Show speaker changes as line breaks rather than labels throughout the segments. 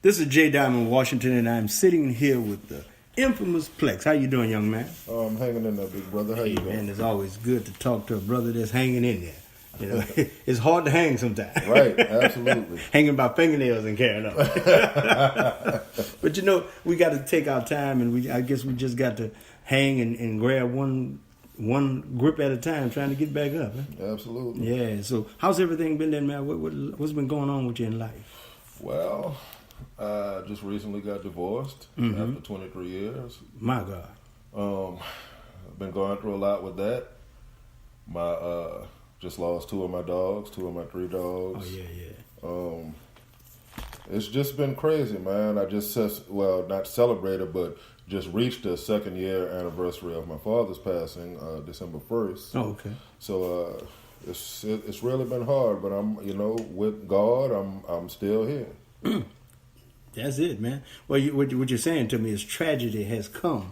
This is J. Diamond, Washington, and I'm sitting here with the infamous Plex. How you doing, young man?
Oh, I'm hanging in there, big brother. How you doing?
Man, it's always good to talk to a brother that's hanging in there. You know, it's hard to hang sometimes.
Right, absolutely.
Hanging by fingernails and carrying on. But you know, we got to take our time, and I guess we just got to hang and grab one grip at a time, trying to get back up. Huh?
Absolutely.
Yeah. So, how's everything been then, man? What's been going on with you in life?
Well, I just recently got divorced after 23 years.
My God.
I've been going through a lot with that. Just lost two of my three dogs.
Oh, yeah.
It's just been crazy, man. I just, not celebrated, but just reached the second year anniversary of my father's passing, December 1st.
Oh, okay.
So it's really been hard, but I'm, with God, I'm still here.
That's it, man. Well, what you're saying to me is tragedy has come,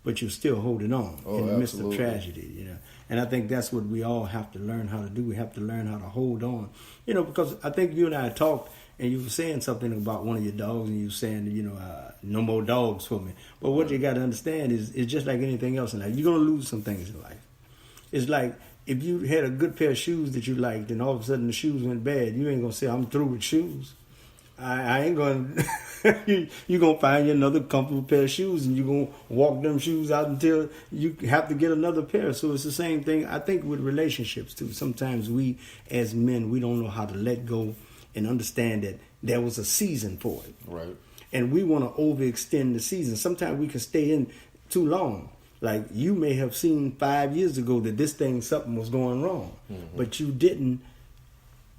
but you're still holding on in the midst of tragedy, And I think that's what we all have to learn how to do. We have to learn how to hold on, because I think you and I talked, and you were saying something about one of your dogs, and you were saying, no more dogs for me. But what you got to understand is, it's just like anything else in life. You're going to lose some things in life. It's like if you had a good pair of shoes that you liked, and all of a sudden the shoes went bad, you ain't going to say, I'm through with shoes. I ain't going to... You're going to find you another comfortable pair of shoes, and you're going to walk them shoes out until you have to get another pair. So it's the same thing, I think, with relationships, too. Sometimes we, as men, we don't know how to let go and understand that there was a season for it.
Right.
And we want to overextend the season. Sometimes we can stay in too long. Like, you may have seen 5 years ago that something was going wrong, but you didn't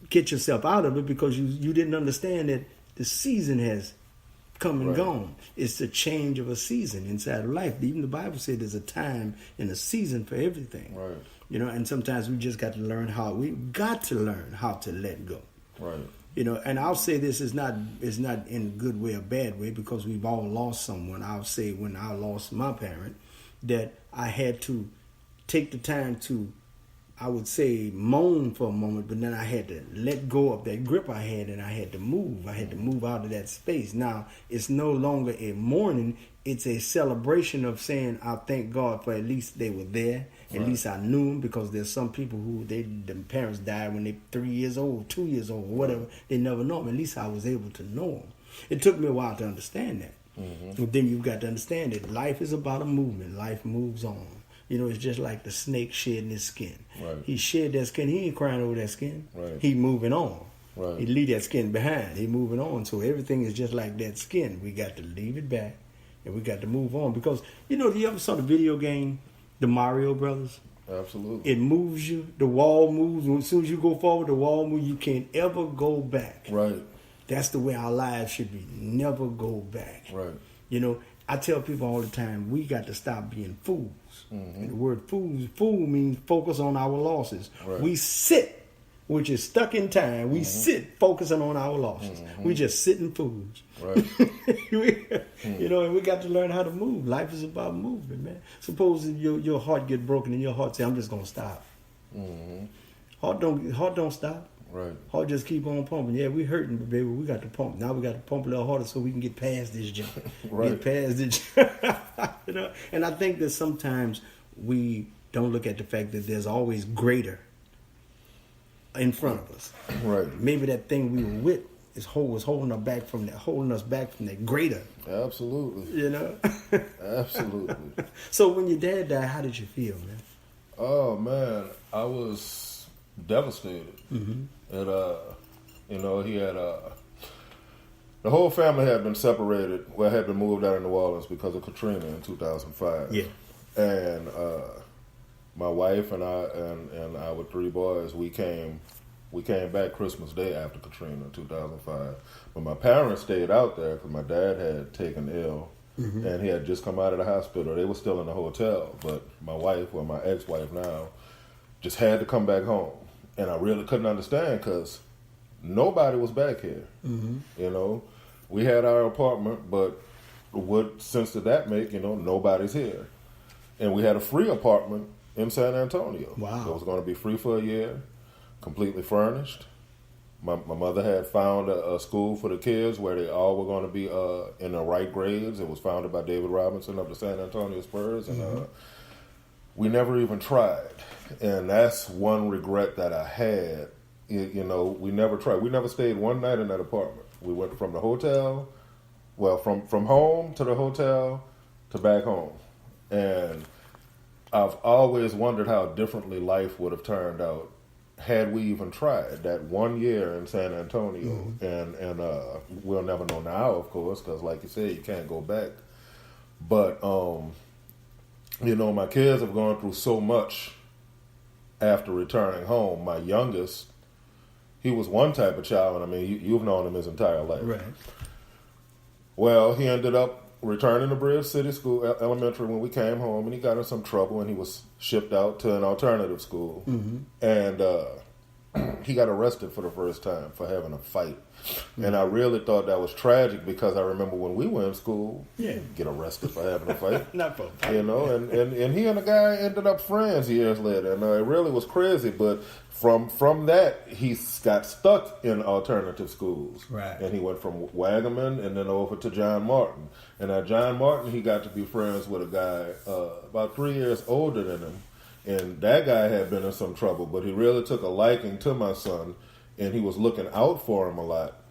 get yourself out of it because you didn't understand that the season has come and gone. It's the change of a season inside of life. Even the Bible said there's a time and a season for everything.
Right.
And sometimes we just got to learn how to let go.
Right.
And I'll say this is not in a good way or bad way, because we've all lost someone. I'll say when I lost my parent, that I had to take the time to, I would say, moan for a moment, but then I had to let go of that grip I had, and I had to move. I had to move out of that space. Now, it's no longer a mourning. It's a celebration of saying, I thank God for at least they were there. At least I knew them, because there's some people who the parents died when they're 3 years old, 2 years old, or whatever. They never know them. At least I was able to know them. It took me a while to understand that. But then you've got to understand that life is about a movement. Life moves on. It's just like the snake shedding his skin.
Right.
He shed that skin. He ain't crying over that skin.
Right.
He moving on.
Right.
He leave that skin behind. He moving on. So everything is just like that skin. We got to leave it back, and we got to move on. Because, you ever saw the video game, the Mario Brothers?
Absolutely.
It moves you. The wall moves. As soon as you go forward, the wall moves. You can't ever go back.
Right.
That's the way our lives should be. Never go back.
Right.
I tell people all the time, we got to stop being fools. And the word fool means focus on our losses.
Right.
We sit, which is stuck in time. We sit focusing on our losses. We just sitting fools.
Right.
And we got to learn how to move. Life is about movement, man. Suppose your heart get broken and your heart say, I'm just going to stop. Heart don't stop.
Right.
Heart just keep on pumping. Yeah, we hurting, but baby, we got to pump. Now we got to pump a little harder so we can get past this jump.
Right.
Get past this. And I think that sometimes we don't look at the fact that there's always greater in front of us.
Right.
Maybe that thing we were with was holding us back from that greater.
Absolutely. Absolutely.
So when your dad died, how did you feel, man?
Oh man, I was devastated. And he had the whole family had been separated. Well, had been moved out of New Orleans because of Katrina in 2005.
Yeah.
And my wife and our three boys, we came back Christmas Day after Katrina in 2005. But my parents stayed out there because my dad had taken ill, and he had just come out of the hospital. They were still in the hotel, but my wife, or my ex-wife now, just had to come back home. And I really couldn't understand because nobody was back here. We had our apartment, but what sense did that make? Nobody's here. And we had a free apartment in San Antonio.
Wow.
It was going to be free for a year, completely furnished. My mother had found a school for the kids where they all were going to be in the right grades. It was founded by David Robinson of the San Antonio Spurs, and we never even tried. And that's one regret that I had. You know, we never tried. We never stayed one night in that apartment. We went from the hotel, well, from home to the hotel to back home. And I've always wondered how differently life would have turned out had we even tried that 1 year in San Antonio. And we'll never know now, of course, because like you said, you can't go back. But, you know, my kids have gone through so much after returning home. My youngest, he was one type of child, and I mean, you've known him his entire life.
Right.
Well, he ended up returning to Bridge City School Elementary when we came home, and he got in some trouble, and he was shipped out to an alternative school. And he got arrested for the first time for having a fight. And I really thought that was tragic because I remember when we were in school, get arrested for having a fight.
Not for a fight.
You know, and he and the guy ended up friends years later. And it really was crazy. But from that, he got stuck in alternative schools.
Right.
And he went from Wagaman and then over to John Martin. And at John Martin, he got to be friends with a guy about 3 years older than him. And that guy had been in some trouble, but he really took a liking to my son, and he was looking out for him a lot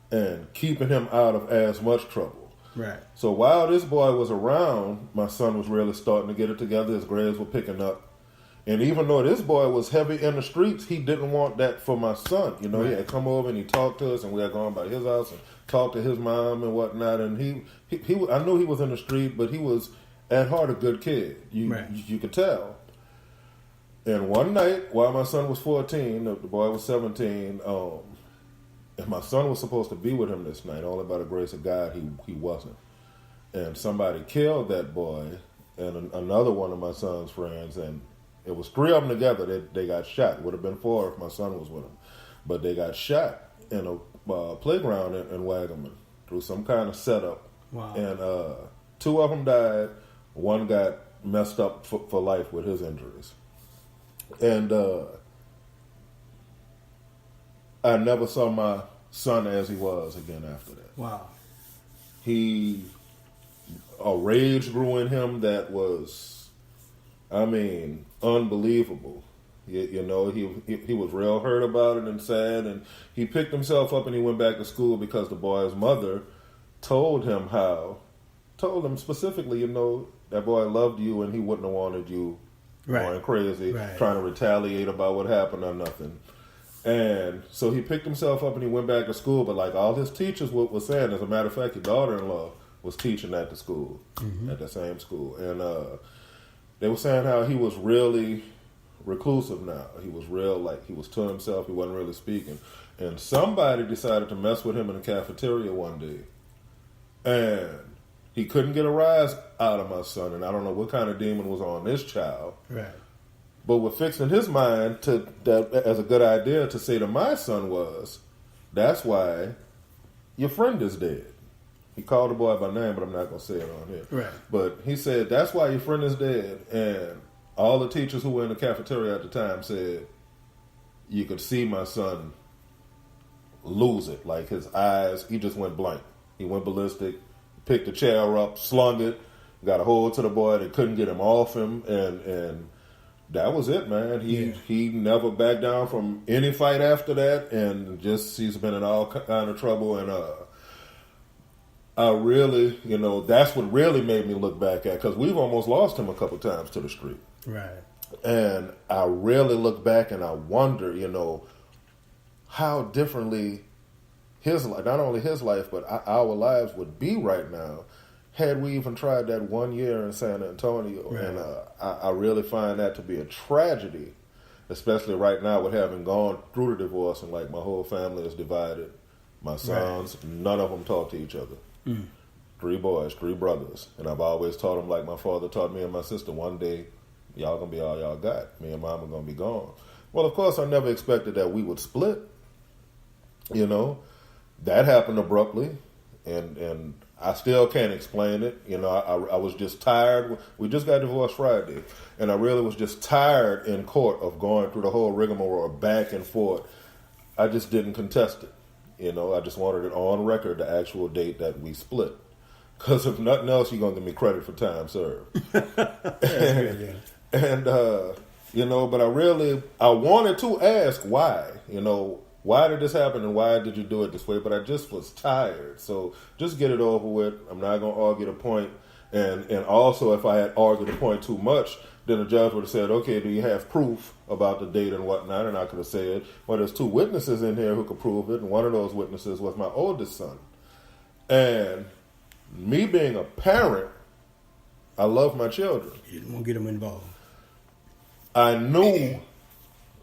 and keeping him out of as much trouble.
Right.
So while this boy was around, my son was really starting to get it together. His grades were picking up. And even though this boy was heavy in the streets, he didn't want that for my son. You know, He had come over and he talked to us, and we had gone by his house and talked to his mom and whatnot. And he I knew he was in the street, but he was at heart a good kid. You could tell. And one night, while my son was 14, the boy was 17, and my son was supposed to be with him this night. Only by the grace of God, he wasn't. And somebody killed that boy and another one of my son's friends, and it was 3 of them together. They got shot. Would have been 4 if my son was with them. But they got shot in a playground in Wagaman through some kind of setup.
Wow. And
2 of them died. 1 got messed up for life with his injuries. And I never saw my son as he was again after that.
Wow.
A rage grew in him that was, I mean, unbelievable. You know, he was real hurt about it and sad, and he picked himself up and he went back to school because the boy's mother told him specifically, you know, that boy loved you and he wouldn't have wanted you going crazy, trying to retaliate about what happened or nothing. And so he picked himself up and he went back to school, but like all his teachers were saying, as a matter of fact, his daughter-in-law was teaching at the school, at the same school. And they were saying how he was really reclusive now. He was he was to himself, he wasn't really speaking. And somebody decided to mess with him in the cafeteria one day. And he couldn't get a rise out of my son, and I don't know what kind of demon was on this child.
Right.
But what fixed in his mind that as a good idea to say to my son was, that's why your friend is dead. He called the boy by name, but I'm not going to say it on here.
Right.
But he said, that's why your friend is dead. And all the teachers who were in the cafeteria at the time said, you could see my son lose it. Like his eyes, he just went blank. He went ballistic. Picked the chair up, slung it, got a hold to the boy. They couldn't get him off him, and that was it, man. He never backed down from any fight after that, and just he's been in all kind of trouble. And I really, you know, that's what really made me look back at, because we've almost lost him a couple times to the street.
Right.
And I really look back and I wonder, you know, how differently his life, not only his life, but our lives would be right now had we even tried that 1 year in San Antonio. Right. And I really find that to be a tragedy, especially right now with having gone through the divorce and like my whole family is divided. My sons, none of them talk to each other. 3 boys, 3 brothers. And I've always taught them like my father taught me and my sister, one day y'all going to be all y'all got. Me and mom are going to be gone. Well, of course, I never expected that we would split, you know. That happened abruptly, and I still can't explain it. You know, I was just tired. We just got divorced Friday, and I really was just tired in court of going through the whole rigmarole back and forth. I just didn't contest it. You know, I just wanted it on record, the actual date that we split. Because if nothing else, you're going to give me credit for time served. And you know, but I wanted to ask why. You know, why did this happen and why did you do it this way? But I just was tired. So just get it over with. I'm not going to argue the point. And also, if I had argued the point too much, then the judge would have said, okay, do you have proof about the date and whatnot? And I could have said, well, there's 2 witnesses in here who could prove it. And one of those witnesses was my oldest son. And me being a parent, I love my children.
You don't want to get them involved.
I knew,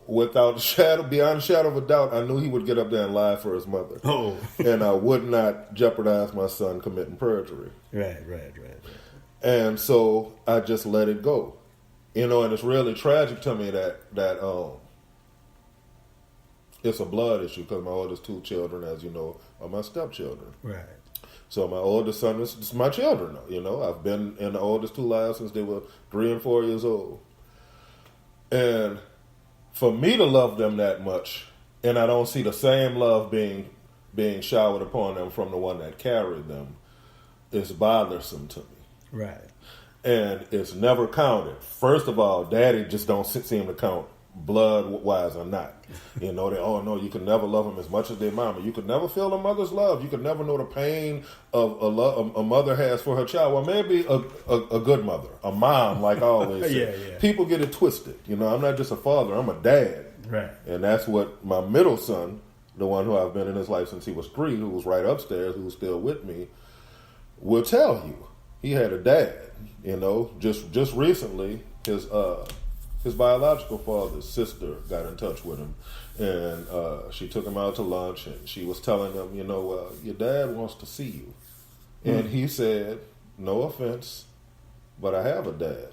beyond a shadow of a doubt, I knew he would get up there and lie for his mother.
Oh.
And I would not jeopardize my son committing perjury.
Right.
And so I just let it go. You know, and it's really tragic to me that it's a blood issue because my oldest 2 children, as you know, are my stepchildren.
Right.
So my oldest son is my children. You know, I've been in the oldest 2 lives since they were 3 and 4 years old. And for me to love them that much, and I don't see the same love being showered upon them from the one that carried them, is bothersome to me.
Right.
And it's never counted. First of all, daddy just don't seem to count blood-wise or not. You know, no, you can never love them as much as their mama. You could never feel a mother's love. You could never know the pain of a mother has for her child. Well, maybe a good mother, a mom, like I always say.
Yeah.
People get it twisted. You know, I'm not just a father, I'm a dad.
Right.
And that's what my middle son, the one who I've been in his life since he was 3, who was right upstairs, who's still with me, will tell you. He had a dad. You know, just recently, his biological father's sister got in touch with him, and she took him out to lunch, and she was telling him, you know, your dad wants to see you. And he said, no offense, but I have a dad.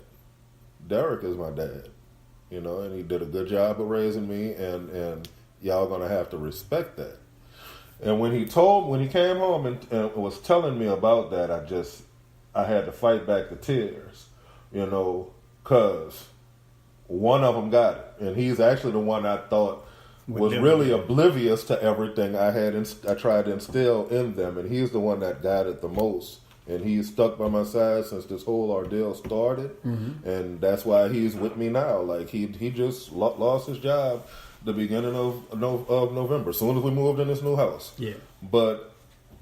Derek is my dad, you know, and he did a good job of raising me, and y'all gonna have to respect that. And when he came home and was telling me about that, I had to fight back the tears, you know, because one of them got it. And he's actually the one I thought was really oblivious to everything I tried to instill in them. And he's the one that got it the most. And he's stuck by my side since this whole ordeal started. Mm-hmm. And that's why he's with me now. Like, he just lost his job the beginning of November, as soon as we moved in this new house.
Yeah.
But,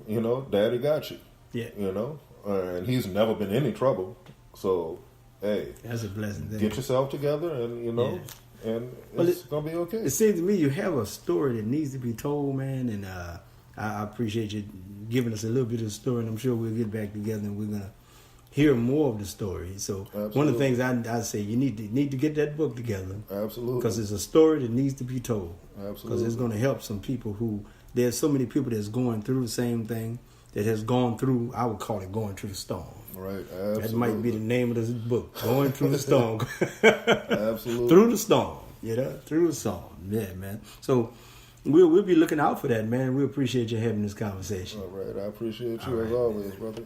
you know, daddy got you.
Yeah.
You know? And he's never been in any trouble. So, hey,
that's a blessing.
Get yourself together, and you know, and it's gonna be okay.
It seems to me you have a story that needs to be told, man. And I appreciate you giving us a little bit of the story. And I'm sure we'll get back together and we're gonna hear more of the story. So Absolutely. One of the things I say, you need to get that book together.
Absolutely,
because it's a story that needs to be told.
Absolutely,
because it's going to help some people who there's so many people that's going through the same thing. That has gone through, I would call it going through the storm.
Right, absolutely.
That might be the name of this book, Going Through the Storm.
Absolutely.
Through the storm, you know, through the storm. Yeah, man. So we'll be looking out for that, man. We appreciate you having this conversation.
All right, I appreciate you as always, brother.